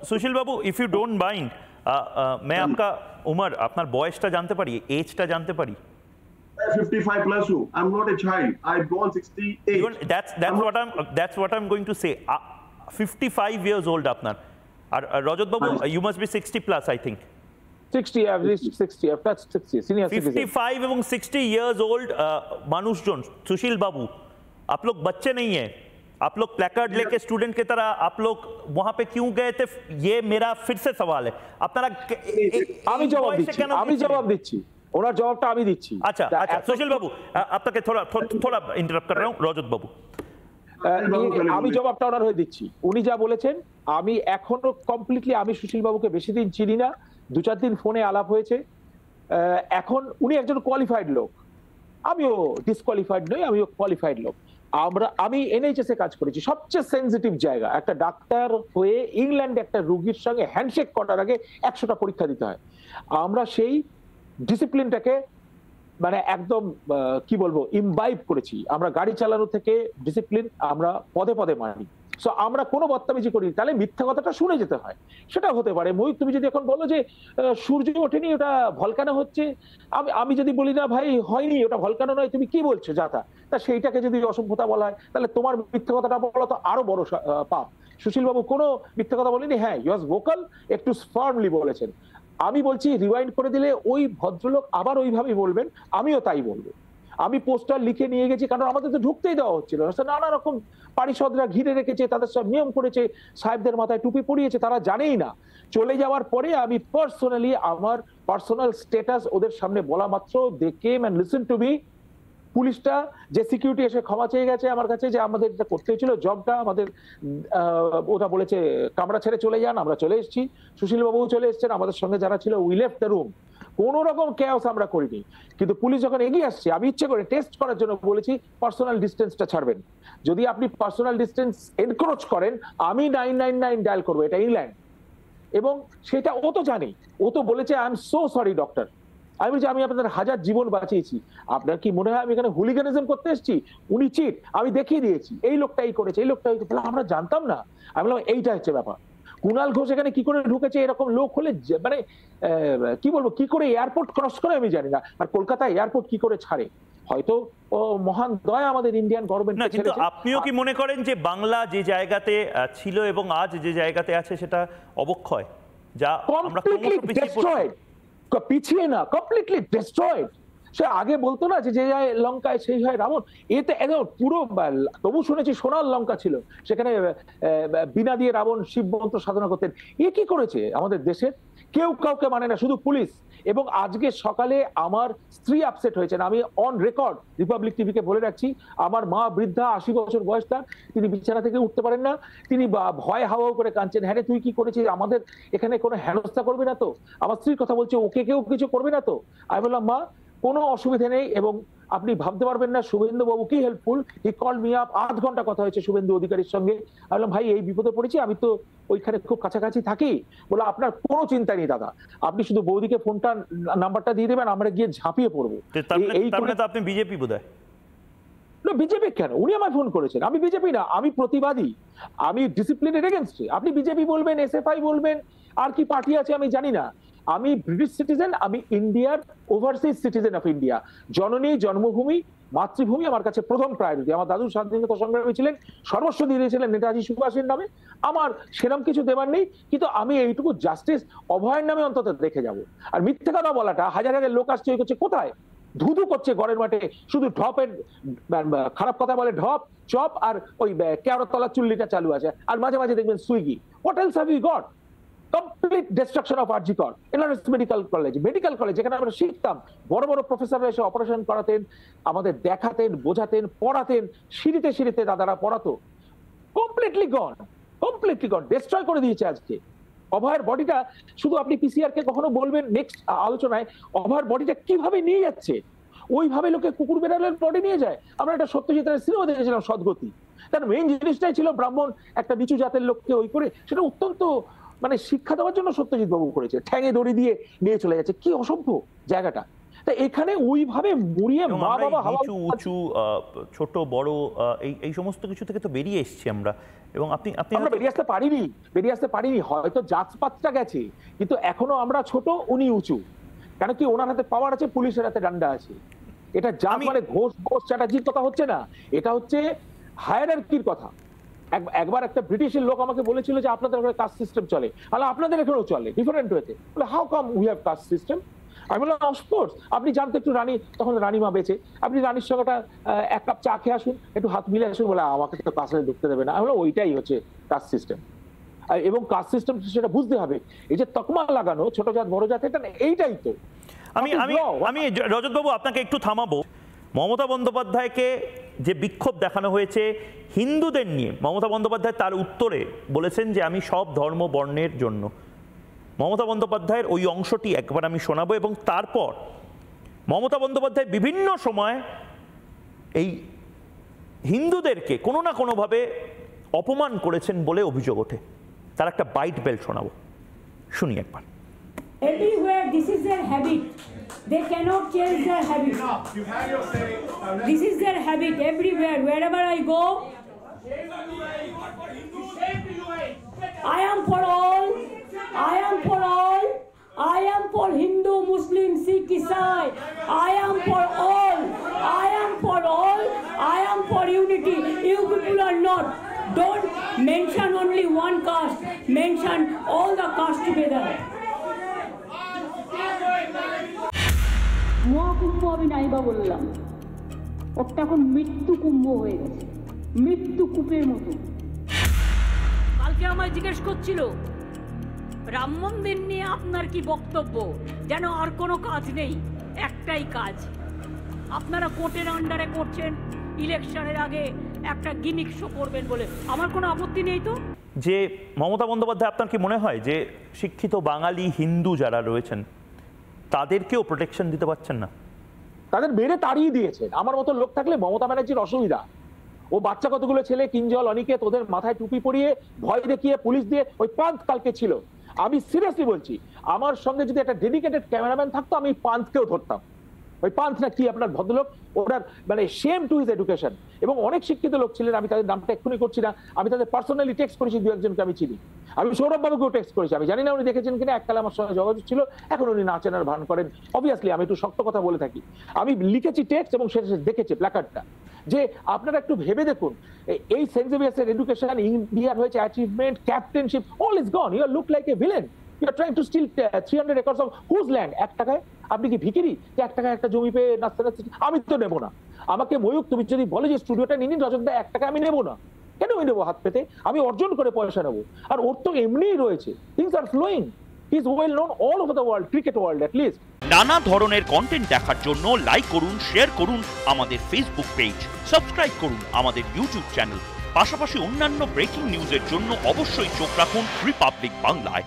Sushil Babu, if you don't mind, मैं आपका उम्र, अपना बॉयसটা জানতে পারি, এজটা জানতে পারি? 55 plus you. I'm not a child. I'm born 68. That's what I'm going to say. 55 years old আপনার। আর রজত বাবু, you must be 60 plus, I think. 60, at least 60. I've touched 60. Senior 55 এবং 60 years old মানুষজন, सुशील बाबू, आप लोग बच्चे नहीं हैं। आप लोग प्लेकार्ड लेके स्टूडेंट की तरह आप लोग वहां पे क्यों गए थे? ये मेरा फिर से सवाल है। আপনারা আমি জবাব দিচ্ছি ওনার জবাবটা আমি দিচ্ছি। আচ্ছা, সুশীল বাবু, আপনাকে থোড়া ইন্টারাপ্ট कर रहा हूं। রজত বাবু, আমি জবাবটা ওনার হয়ে দিচ্ছি। উনি যা বলেছেন, আমি এখনো কমপ্লিটলি, আমি সুশীল বাবুকে বেশি দিন চিনি না, 2-4 দিন ফোনে আলাপ হয়েছে। এখন উনি একজন কোয়ালিফাইড লোক, আমিও ডিসকোয়ালিফাইড নই, আমিও কোয়ালিফাইড লোক। আমি এনএইচএস এ কাজ করেছি, সবচেয়ে সেনসিটিভ জায়গা। একটা ডাক্তার হয়ে ইংল্যান্ডে একটা রোগীর সঙ্গে হ্যান্ডশেক করার আগে 100টা পরীক্ষা দিতে হয়। আমরা সেই ডিসিপ্লিনটাকে মানে একদম কি বলবো ইমবাইব করেছি। আমরা গাড়ি চালানো থেকে ডিসিপ্লিন আমরা পদে পদে মানি। সো আমরা কোনো বদতামিজি করি, তাহলে মিথ্যা কথাটা শুনে যেতে হয়। সেটা হতে পারে মহিত, তুমি যদি এখন বলো যে সূর্য ওঠেনি, ওটা ভলকানো হচ্ছে, আমি যদি বলি না ভাই হয়নি, ওটা ভলকানো নয়, তুমি কি বলছো যাতা, তা সেইটাকে যদি অসভ্যতা বলা হয়, তাহলে তোমার মিথ্যা কথাটা বলা তো আরো বড় পাপ। সুশীল বাবু কোনো মিথ্যা কথা বলেনি। হ্যাঁ, ইউ ওয়াজ ভোকাল, একটু ফার্মলি বলেছেন। আমি বলছি রিওয়াইন্ড করে দিলে ওই ভদ্রলোক আবার ওইভাবেই বলবেন, আমিও তাই বলবো। আমি পোস্টার লিখে নিয়ে গেছি, কারণ আমাদের তো ঢুকতেই দেওয়া হচ্ছিল না। নানা রকম পারিষদরা ঘিরে রেখেছে, তাদের সব নিয়ম করেছে, সাহেবদের মাথায় টুপি পরিয়েছে, তারা জানেই না। চলে যাওয়ার পরে আমি পার্সোনালি আমার পার্সোনাল স্ট্যাটাস ওদের সামনে বলা মাত্র দে কেম এন্ড লিসেন টু মি। পুলিশটা যে সিকিউরিটি এসে ক্ষমা চেয়ে গেছে আমার কাছে, যে আমাদের যেটা করতে হয়েছিল জবটা আমাদের, ওটা বলেছে কামরা ছেড়ে চলে যান, আমরা চলে এসেছি। সুশীল বাবুও চলে এসেছেন, আমাদের সঙ্গে যারা ছিল, উই লেফট দ্য রুম। কোন রকম কেওস আমরা করিনি। কিন্তু পুলিশ যখন এগিয়ে আসছে, আমি ইচ্ছে করে টেস্ট করার জন্য বলেছি পার্সোনাল ডিস্টেন্সটা ছাড়বেন। যদি আপনি পার্সোনাল ডিস্টেন্স এনক্রোচ করেন, আমি 999 ডায়াল করবো। এটা ইংল্যান্ড, এবং সেটা ও তো জানে। ও তো বলেছে I am so sorry doctor. আমি বলছি আমি আপনাদের 1000 জীবন বাঁচিয়েছি, আপনার কি মনে হয় আমি এখানে হুলিগানিজম করতে এসেছি? উনি চিট, আমি দেখিয়ে দিয়েছি এই লোকটা এই করেছে, এই লোকটা আমরা জানতাম না। আমি বললাম এইটা হচ্ছে ব্যাপার। কুণাল ঘোষ এখানে কি করে ঢুকেছে, এরকম লোক হলে মানে কি বলবো, কি করে এয়ারপোর্ট ক্রস করে আমি জানি না। আর কলকাতা এয়ারপোর্ট কি করে ছাড়ে, হয়তো ও মহান দয়া আমাদের ইন্ডিয়ান গভর্নমেন্ট। না, কিন্তু আপনিও কি মনে করেন যে বাংলা যে জায়গাতে ছিল এবং আজ যে জায়গাতে আছে সেটা অবক্ষয়, যা আমরা পিছিয়ে না, কমপ্লিটলি ডিস্ট্রয়েড। সে আগে বলতো না যে যায় লঙ্কায় সেই হয় রাবণ, এতে একদম পুরো। তবু শুনেছি সোনার লঙ্কা ছিল, সেখানে বিনা দিয়ে রাবণ শিব মন্ত্র সাধনা করতেন। এ কি করেছে আমাদের দেশের? কেউ কাউকে মানে না, শুধু পুলিশ। এবং আজকে সকালে আমার স্ত্রী আপসেট হয়েছেন, আমি অন রেকর্ড রিপাবলিক টিভিকে বলে রাখছি। আমার মা বৃদ্ধা, 80 বছর বয়স তার, তিনি বিছানা থেকে উঠতে পারেন না। তিনি ভয় হাওয়া করে কাঁদছেন, হ্যাঁ রে তুই কি করেছিস, আমাদের এখানে কোনো হেনস্থা করবে না তো? আমার স্ত্রীর কথা বলছে, ওকে কেউ কিছু করবে না তো? আমি বললাম মা কোনো অসুবিধা নেই। এবং আপনি ভাবতে পারবেন না শুভেন্দু বাবু কি হেল্পফুল। হি কল মি আপ, 8 ঘন্টা কথা হয়েছে শুভেন্দু অধিকারীর সঙ্গে। আমি বললাম ভাই এই বিপদে পড়েছি, আমি তো ওইখানে খুব কাছাকাছি থাকি। বলে আপনার কোনো চিন্তা নেই দাদা, আপনি শুধু বৌদিকে ফোনটা নাম্বারটা দিয়ে দেবেন, আমরা গিয়ে ঝাঁপিয়ে পড়বো। এই কারণে তো আপনি বিজেপি বোধহয়। না বিজেপি কেন, উনি আমায় ফোন করেছেন। আমি বিজেপি না, আমি প্রতিবাদী, আমি ডিসিপ্লিনের এগেইনস্টে। আপনি বিজেপি বলবেন, এসএফআই বলবেন, আর কি পার্টি আছে আমি জানি না। আমি ব্রিটিশ সিটিজেন, আমি ইন্ডিয়ার ওভারসিজ সিটিজেন অফ ইন্ডিয়া। জননী, জন্মভূমি, মাতৃভূমি আমার কাছে প্রথম প্রায়োরিটি। আমার দাদু স্বাধীনতা সংগ্রামী ছিলেন, সর্বস্ব দিয়ে দিয়েছিলেন নেতাজি সুভাষের নামে। আমার সেরকম কিছু দেবার নেই, কিন্তু আমি এইটুকু জাস্টিস অভয়ের নামে অন্তত দেখে যাব। আর মিথ্যে কথা বলাটা, হাজার হাজার লোক আসছে, ওই করছে কোথায়, ধুধু করছে ঘরের মাঠে, শুধু ঢপের খারাপ কথা বলে, ঢপ চপ আর ওই কেওড়াতলা চুল্লিটা চালু আছে, আর মাঝে মাঝে দেখবেন Swiggy. What else have you got? Complete destruction of RG Kar, NRS medical college, যেখানে আমরা শিখতাম। বড় বড় প্রফেসররা এসে অপারেশন করাতেন, আমাদের দেখাতেন, বোঝাতেন, পড়াতেন, সিঁড়িতে সিঁড়িতে দাদারা পড়াতো। কমপ্লিটলি গন, ডিস্ট্রয় করে দিয়েছে আজকে। অভয়ের বডিটা, শুধু আপনি পিসিআর কে কখনো বলবেন নেক্সট আলোচনায়, অভয়ের বডিটা কিভাবে নিয়ে যাচ্ছে, ওইভাবে লোকে কুকুর বেড়ালের বডি নিয়ে যায়। আমরা একটা সত্যজিৎ রায়ের সিনেমা দেখেছিলাম সদ্গতি, তার মেইন জিনিসটাই ছিল ব্রাহ্মণ একটা নিচু জাতের লোককে ওই করে, সেটা অত্যন্ত মানে শিক্ষা দেওয়ার জন্য সত্যজিৎ বাবু করেছে। ঠ্যাঙে দড়ি দিয়ে নিয়ে চলে যাচ্ছে, কি অসভ্য জায়গাটা। তা এখানে ওইভাবে মুড়িয়ে মা বাবা হাওয়া, উঁচু ছোট বড় এই সমস্ত কিছু থেকে তো বেরিয়ে এসেছি আমরা। এবং আপনি আমরা বেরিয়ে আসতে পারিনি হয়তো জাতপাতটা গেছে, কিন্তু এখনো আমরা ছোট, উনি উঁচু। কেন কি ওনার হাতে পাওয়ার আছে, পুলিশের হাতে ডান্ডা আছে। এটা জাত মানে ঘোষ চ্যাটার্জির কথা হচ্ছে না, এটা হচ্ছে হায়ারার্কির কথা। একবার একটা ব্রিটিশের লোক আমাকে বলেছিল যে আপনাদের ওখানে কাস্ট সিস্টেম চলে, তাহলে আপনাদের এখানেও চলে, ডিফারেন্ট ওয়েতে। বলে how come we have caste system? আমি বললাম অফকোর্স, আপনি জানতে একটু রানী, তখন রানীমা বেঁচে, আপনি রানীর সঙ্গে এক কাপ চা খেয়ে আসুন, একটু হাত মিলে আসুন। বলে আমাকে তো কাস্টে ঢুকতে দেবে না। আমি বললাম ওইটাই হচ্ছে কাস্ট সিস্টেম। এবং কাস্ট সিস্টেম সেটা বুঝতে হবে। এই যে তকমা লাগানো ছোট জাত বড় জাত, এটা এইটাই তো। আমি রজতবাবু আপনাকে একটু থামাবো। মমতা বন্দ্যোপাধ্যায়কে যে বিক্ষোভ দেখানো হয়েছে হিন্দুদের নিয়ে, মমতা বন্দ্যোপাধ্যায় তার উত্তরে বলেছেন যে আমি সব ধর্ম বর্ণের জন্য। মমতা বন্দ্যোপাধ্যায়ের ওই অংশটি একবার আমি শোনাবো, এবং তারপর মমতা বন্দ্যোপাধ্যায় বিভিন্ন সময় এই হিন্দুদেরকে কোনো না কোনোভাবে অপমান করেছেন বলে অভিযোগ ওঠে। তার একটা বাইট বেল শোনাবো, শুনি একবার। Everywhere, this is their habit. They cannot change their habit. This is their habit everywhere. Wherever I go, I am for all. I am for all. I am for Hindu, Muslim, Sikh, Isai. I am for all. I am for all. I am for unity. You people are not. Don't mention only one caste. Mention all the castes together. Maha Kumbh আমি নাইবা বললাম, ওটা এখন মৃত্যু কুম্ভ হয়ে গেছে, মৃত্যু কূপের মতো। কালকে আমায় জিজ্ঞেস করছিল রাম মন্দির নিয়ে আপনার কি বক্তব্য, যেন আর কোনো কাজ নেই, একটাই কাজ। আপনারা কোর্টের আন্ডারে করছেন, ইলেকশনের আগে একটা গিমিক শো করবেন বলে। আমার কোনো আপত্তি নেই তো। যে মমতা বন্দ্যোপাধ্যায়, আপনার কি মনে হয় যে শিক্ষিত বাঙালি হিন্দু যারা রয়েছেন তাদেরকেও প্রোটেকশন দিতে পারছেন না? তাদের মেরে তাড়িয়ে দিয়েছেন। আমার মতো লোক থাকলে মমতা ব্যানার্জির অসুবিধা। ও বাচ্চা কতগুলো ছেলে, কিঞ্জল, অনিকে, তোদের মাথায় টুপি পরিয়ে ভয় দেখিয়ে পুলিশ দিয়ে ওই পান্থ কালকে ছিল। আমি সিরিয়াসলি বলছি, আমার সঙ্গে যদি একটা ডেডিকেটেড ক্যামেরাম্যান থাকতো আমি পান্থকেও ধরতাম। ওই পান্থ না কি আপনার ভদ্রলোক, ওনার মানে শেম টু হিজ এডুকেশন। এবং অনেক শিক্ষিত লোক ছিলেন, আমি তাদের নামটা এক্ষুনি করছি না, আমি তাদের পার্সোনালি টেক্সট করেছি, দু একজনকে আমি চিনি। আমি সৌরভ বাবুকেও টেক্সট করেছি, আমি জানি না উনি দেখেছেন কিনা, এককালে আমার সঙ্গে যোগাযোগ ছিল, এখন উনি না চেনার ভান করেন। অবভিয়াসলি আমি একটু শক্ত কথা বলে থাকি। আমি লিখেছি টেক্সট এবং সে দেখেছে প্ল্যাকার্ডটা, যে আপনারা একটু ভেবে দেখুন, এই সেন্ট জেভিয়ার্সের এডুকেশন, ইন্ডিয়ার হয়েছে achievement, captainship, all is gone. You look like a villain. You are trying to steal 300 acres of whose land? 1 টাকায় আপনি কি ভিখিরি যে 1 টাকায় একটা জমি পেয়ে নাচতে নাচতে? আমি তো নেবো না। আমাকে ময়ূক তুমি যদি বলে যে স্টুডিওটা নিন রজত দা, 1 টাকা আমি নেবো না। কেন আমি নেবো হাত পেতে? আমি অর্জন করে পয়সা নেবো। আর ওর তো এমনিই রয়েছে, things are flowing. He is well known all over the world, cricket world at least. নানা ধরনের কন্টেন্ট দেখার জন্য লাইক করুন, শেয়ার করুন আমাদের ফেসবুক পেজ, সাবস্ক্রাইব করুন আমাদের ইউটিউব চ্যানেল। পাশাপাশি অন্যান্য ব্রেকিং নিউজের জন্য অবশ্যই চোখ রাখুন রিপাবলিক বাংলায়।